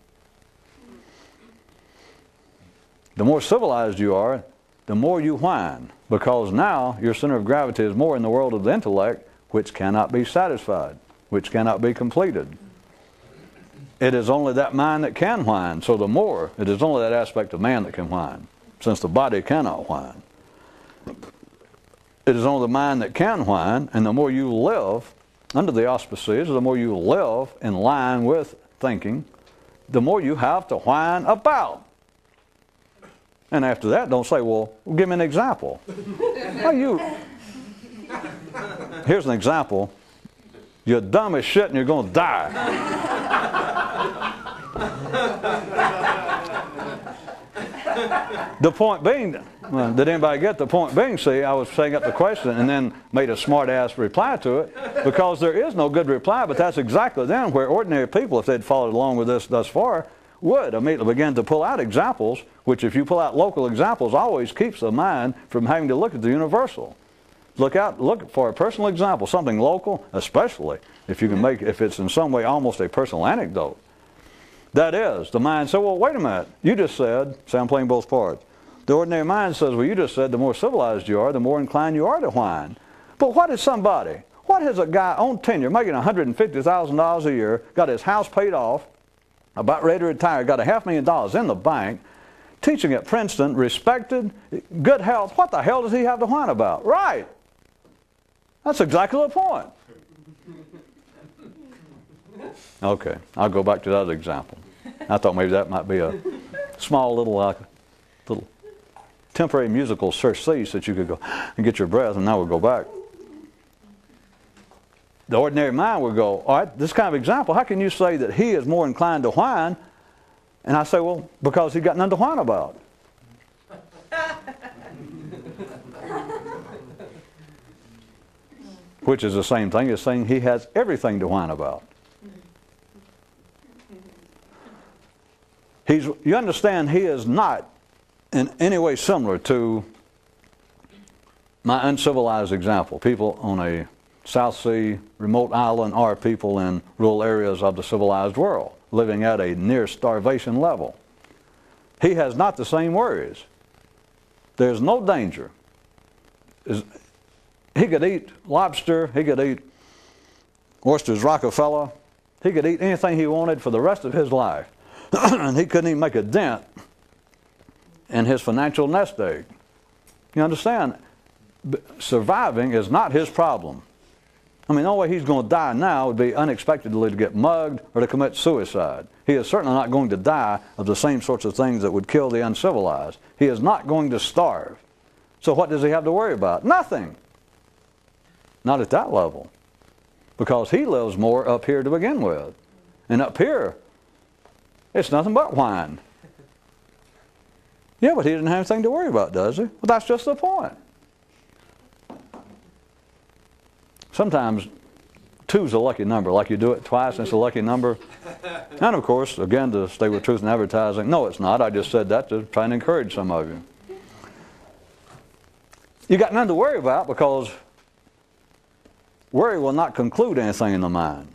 The more civilized you are, the more you whine, because now your center of gravity is more in the world of the intellect, which cannot be satisfied, which cannot be completed. it is only that mind that can whine. So the more, it is only that aspect of man that can whine, since the body cannot whine. It is only the mind that can whine, and the more you live under the auspices, the more you live in line with thinking, the more you have to whine about. And after that, don't say, well, give me an example. Here's an example. You're dumb as shit and you're going to die. The point being, well, did anybody get the point being? See, I was setting up the question and then made a smart-ass reply to it, because there is no good reply, but that's exactly then where ordinary people, if they'd followed along with this thus far, would immediately begin to pull out examples, which if you pull out local examples, always keeps the mind from having to look at the universal. Look for a personal example, something local, especially if you can make, if it's in some way almost a personal anecdote. That is, the mind said, well, wait a minute, you just said, say I'm playing both parts. The ordinary mind says, well, you just said the more civilized you are, the more inclined you are to whine. But what is somebody, what has a guy on tenure, making $150,000 a year, got his house paid off, about ready to retire, got $500,000 in the bank, teaching at Princeton, respected, good health, what the hell does he have to whine about? Right. That's exactly the point. Okay, I'll go back to that example. I thought maybe that might be a small little temporary musical surcease that you could go and get your breath, and now we'll go back. The ordinary mind would go, all right, this kind of example, how can you say that he is more inclined to whine? And I say, well, because he's got nothing to whine about. Which is the same thing as saying he has everything to whine about. You understand, he is not in any way similar to my uncivilized example. People on a South Sea remote island are people in rural areas of the civilized world, living at a near starvation level. He has not the same worries. There's no danger. He could eat lobster, he could eat oysters Rockefeller, he could eat anything he wanted for the rest of his life. And he couldn't even make a dent in his financial nest egg. You understand? Surviving is not his problem. I mean, the only way he's going to die now would be unexpectedly to get mugged or to commit suicide. He is certainly not going to die of the same sorts of things that would kill the uncivilized. He is not going to starve. So what does he have to worry about? Nothing. Not at that level. Because he lives more up here to begin with. And up here, it's nothing but whine. Yeah, but he didn't have anything to worry about, does he? Well, that's just the point. Sometimes 2's a lucky number. Like you do it twice and it's a lucky number. And of course, again, to stay with truth in advertising, no, it's not. I just said that to try and encourage some of you. You got nothing to worry about because worry will not conclude anything in the mind.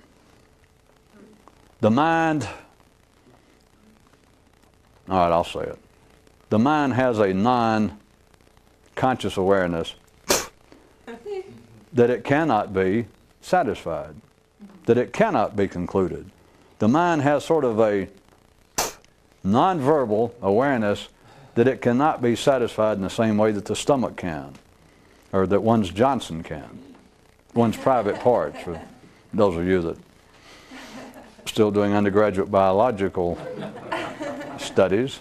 The mind, all right, I'll say it. The mind has a non-conscious awareness that it cannot be satisfied, that it cannot be concluded. The mind has sort of a non-verbal awareness that it cannot be satisfied in the same way that the stomach can, or that one's Johnson can, one's private parts, for those of you that are still doing undergraduate biological studies.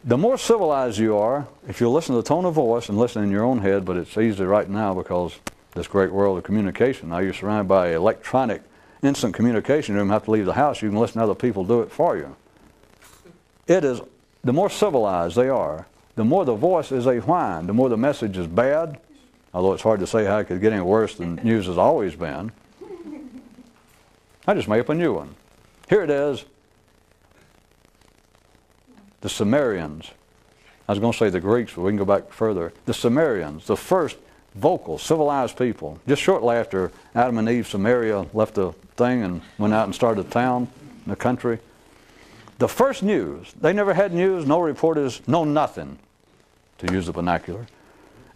The more civilized you are, if you listen to the tone of voice and listen in your own head, but it's easy right now because this great world of communication, now you're surrounded by electronic instant communication, you don't have to leave the house, you can listen to other people do it for you. It is, the more civilized they are, the more the voice is a whine, the more the message is bad, although it's hard to say how it could get any worse than news has always been. I just made up a new one. Here it is. The Sumerians. I was going to say the Greeks, but we can go back further. The Sumerians, the first vocal, civilized people. Just shortly after Adam and Eve, Samaria left the thing and went out and started a town in the country. The first news, they never had news, no reporters, no nothing, to use the vernacular.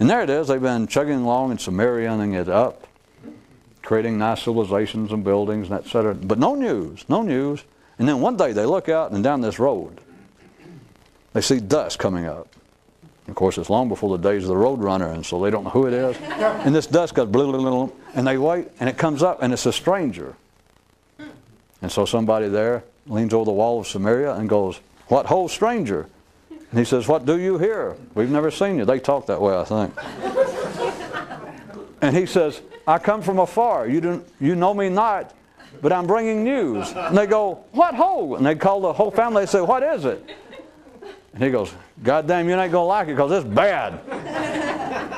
And there it is. They've been chugging along and Sumerianing it up, creating nice civilizations and buildings and etc. But no news, no news. And then one day they look out and down this road, they see dust coming up. Of course, it's long before the days of the road runner, and so they don't know who it is. And this dust goes blah, blah, blah, blah, and they wait, and it comes up, and it's a stranger. And so somebody there leans over the wall of Samaria and goes, "What ho, stranger?" And he says, "What do you here? We've never seen you." They talk that way, I think. And he says, "I come from afar. You know me not, but I'm bringing news." And they go, "What ho?" And they call the whole family. They say, "What is it?" And he goes, "God damn, you ain't going to like it because it's bad."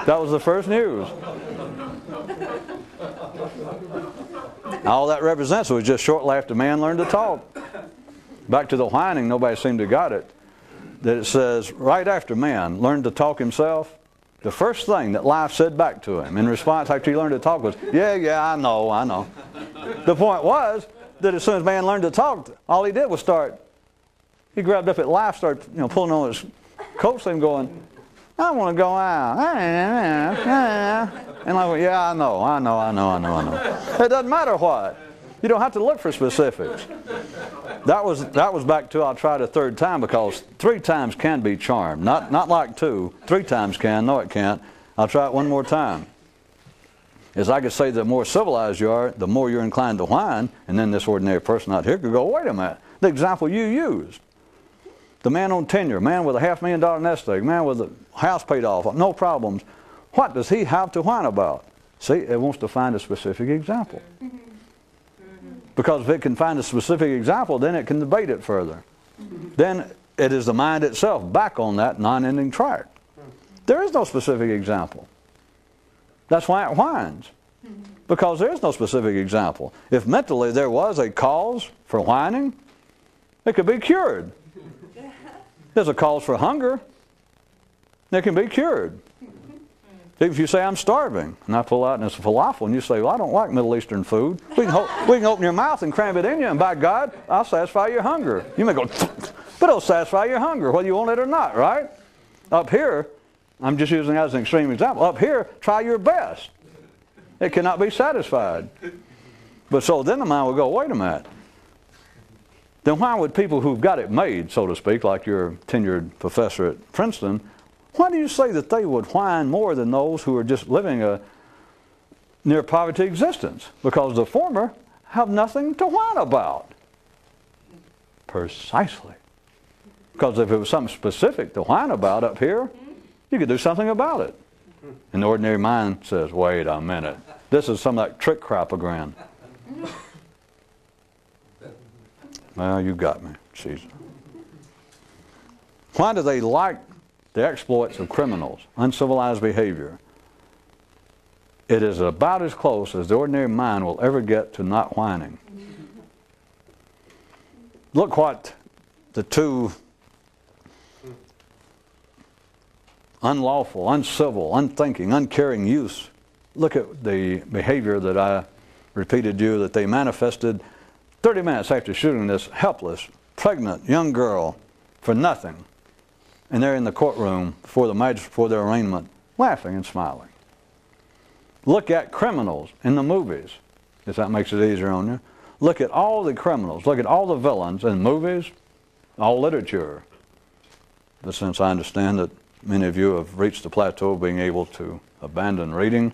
That was the first news. All that represents was just shortly after man learned to talk. Back to the whining, nobody seemed to got it. That it says, right after man learned to talk himself, the first thing that life said back to him in response after he learned to talk was, yeah, I know. The point was that as soon as man learned to talk, all he did was he grabbed up at life, started pulling on his coat sleeve going, "I want to go out." And I went, "Yeah, I know. It doesn't matter what. You don't have to look for specifics." That was back to, I'll try it a third time, because 3 times can be charmed. Not like 2. 3 times can. No, it can't. I'll try it one more time. As I could say, the more civilized you are, the more you're inclined to whine, and then this ordinary person out here could go, "Wait a minute. The example you used. The man on tenure, man with a $500,000 nest egg, man with a house paid off, no problems. What does he have to whine about?" See, it wants to find a specific example. Because if it can find a specific example, then it can debate it further. Then it is the mind itself back on that non-ending track. There is no specific example. That's why it whines. Because there is no specific example. If mentally there was a cause for whining, it could be cured. There's a cause for hunger. It can be cured. If you say, "I'm starving," and I pull out and it's a falafel, and you say, "Well, I don't like Middle Eastern food," we can open your mouth and cram it in you, and by God, I'll satisfy your hunger. You may go, but it'll satisfy your hunger, whether you want it or not, right? Up here, I'm just using that as an extreme example. Up here, try your best. It cannot be satisfied. But so then the mind will go, "Wait a minute. Then why would people who've got it made, so to speak, like your tenured professor at Princeton, why do you say that they would whine more than those who are just living a near poverty existence? Because the former have nothing to whine about." Precisely. Because if it was something specific to whine about up here, you could do something about it. And the ordinary mind says, "Wait a minute. This is some of that trick crap again." Well, you got me, Caesar. Why do they like the exploits of criminals, uncivilized behavior? It is about as close as the ordinary mind will ever get to not whining. Look what the 2 unlawful, uncivil, unthinking, uncaring youths, look at the behavior that I repeated to you that they manifested 30 minutes after shooting this helpless, pregnant young girl for nothing. And they're in the courtroom before the magistrate, before their arraignment, laughing and smiling. Look at criminals in the movies, if that makes it easier on you. Look at all the criminals, look at all the villains in movies, all literature. But since I understand that many of you have reached the plateau of being able to abandon reading,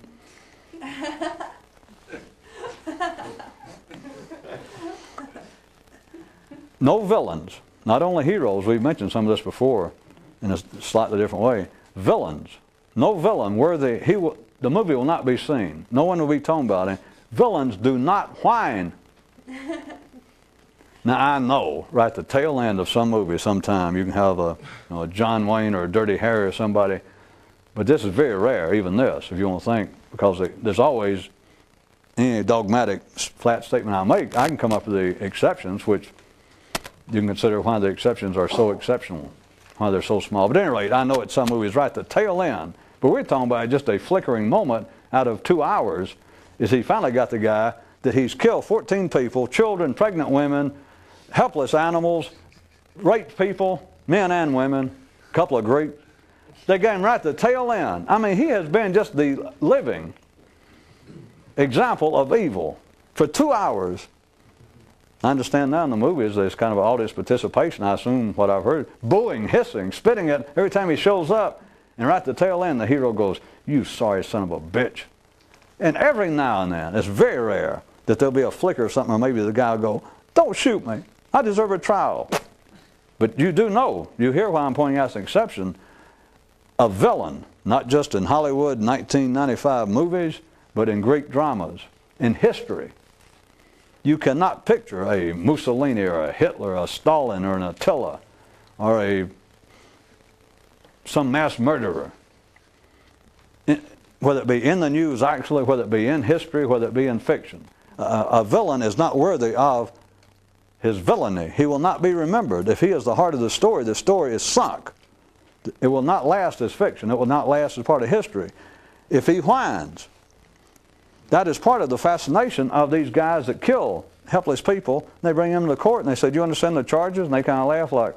no villains, not only heroes, we've mentioned some of this before in a slightly different way, villains. No villain worthy, the movie will not be seen. No one will be told about it. Villains do not whine. Now I know, right at the tail end of some movie sometime, you can have a John Wayne or a Dirty Harry or somebody, but this is very rare, even this, if you want to think, because there's always any dogmatic flat statement I make, I can come up with the exceptions, which you can consider why the exceptions are so exceptional, why they're so small. But at any rate, I know at some movies right at the tail end, but we're talking about just a flickering moment out of 2 hours, is he finally got the guy that he's killed 14 people, children, pregnant women, helpless animals, raped people, men and women, a couple of great They got him right at the tail end. I mean, he has been just the living example of evil for 2 hours. I understand now in the movies there's kind of an audience participation, I assume, what I've heard. Booing, hissing, spitting it every time he shows up. And right at the tail end, the hero goes, "You sorry son of a bitch." And every now and then, it's very rare that there'll be a flicker or something, or maybe the guy will go, "Don't shoot me. I deserve a trial." But you do know, you hear why I'm pointing out as an exception, a villain, not just in Hollywood 1995 movies, but in Greek dramas, in history. You cannot picture a Mussolini or a Hitler, a Stalin or an Attila, or some mass murderer. Whether it be in the news actually, whether it be in history, whether it be in fiction. A villain is not worthy of his villainy. He will not be remembered. If he is the heart of the story is sunk. It will not last as fiction. It will not last as part of history. If he whines, that is part of the fascination of these guys that kill helpless people. They bring them to court and they say, "Do you understand the charges?" And they kind of laugh like,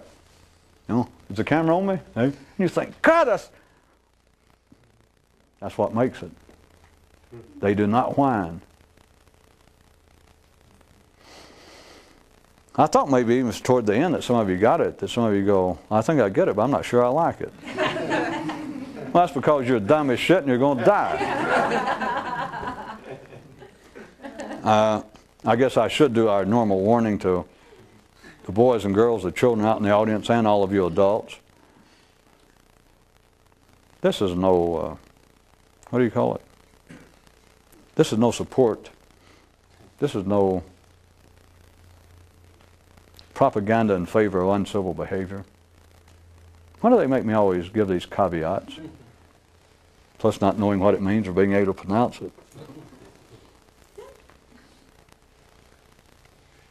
"Is the camera on me?" And you think, God, that's what makes it. They do not whine. I thought maybe even toward the end that some of you got it, that some of you go, "I think I get it, but I'm not sure I like it." Well, that's because you're dumb as shit and you're going to die. I guess I should do our normal warning to the boys and girls, the children out in the audience, and all of you adults. This is no, what do you call it? This is no support. This is no propaganda in favor of uncivil behavior. Why do they make me always give these caveats? Plus not knowing what it means or being able to pronounce it.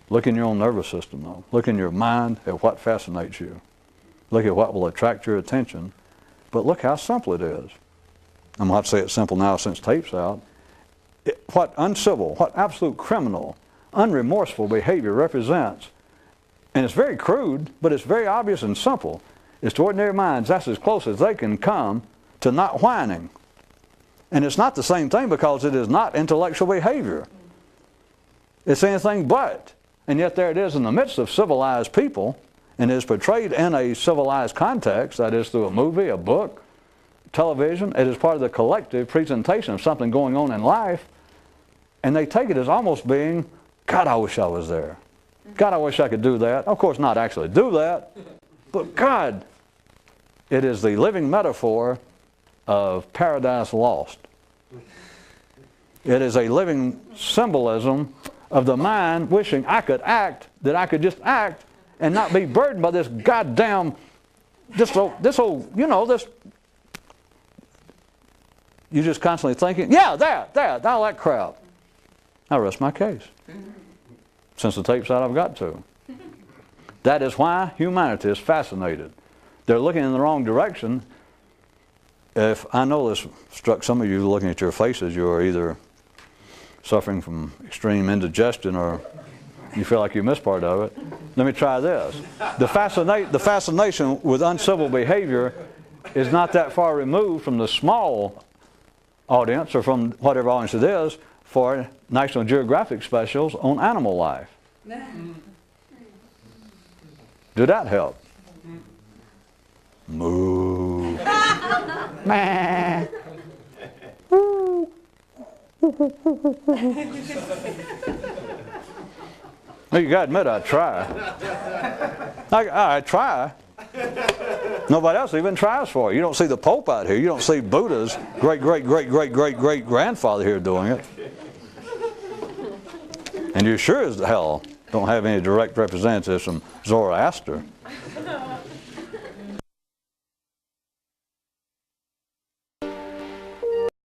Look in your own nervous system, though. Look in your mind at what fascinates you. Look at what will attract your attention. But look how simple it is. I'm going to have to say it's simple now since tape's out. What uncivil, what absolute criminal, unremorseful behavior represents, and it's very crude, but it's very obvious and simple, is to ordinary minds, that's as close as they can come to not whining. And it's not the same thing because it is not intellectual behavior. It's anything but. And yet there it is in the midst of civilized people, and is portrayed in a civilized context, that is through a movie, a book, television. It is part of the collective presentation of something going on in life, and they take it as almost being, God, I wish I was there. God, I wish I could do that. Of course, not actually do that, but God, it is the living metaphor of paradise lost. It is a living symbolism of the mind wishing I could act, that I could just act and not be burdened by this goddamn, this old, you're just constantly thinking, yeah, all that crap. I rest my case. Since the tape's out, I've got to. That is why humanity is fascinated. They're looking in the wrong direction. If I know this struck some of you looking at your faces, you are either suffering from extreme indigestion or you feel like you missed part of it. Let me try this. The fascination with uncivil behavior is not that far removed from the small audience or from whatever audience it is for National Geographic specials on animal life. Did that help? Moo. Meh. Well, you got to admit I try. I try. Nobody else even tries for it. You don't see the Pope out here. You don't see Buddha's great-great-great-great-great-grandfather here doing it. And you sure as hell don't have any direct representatives from Zoroaster.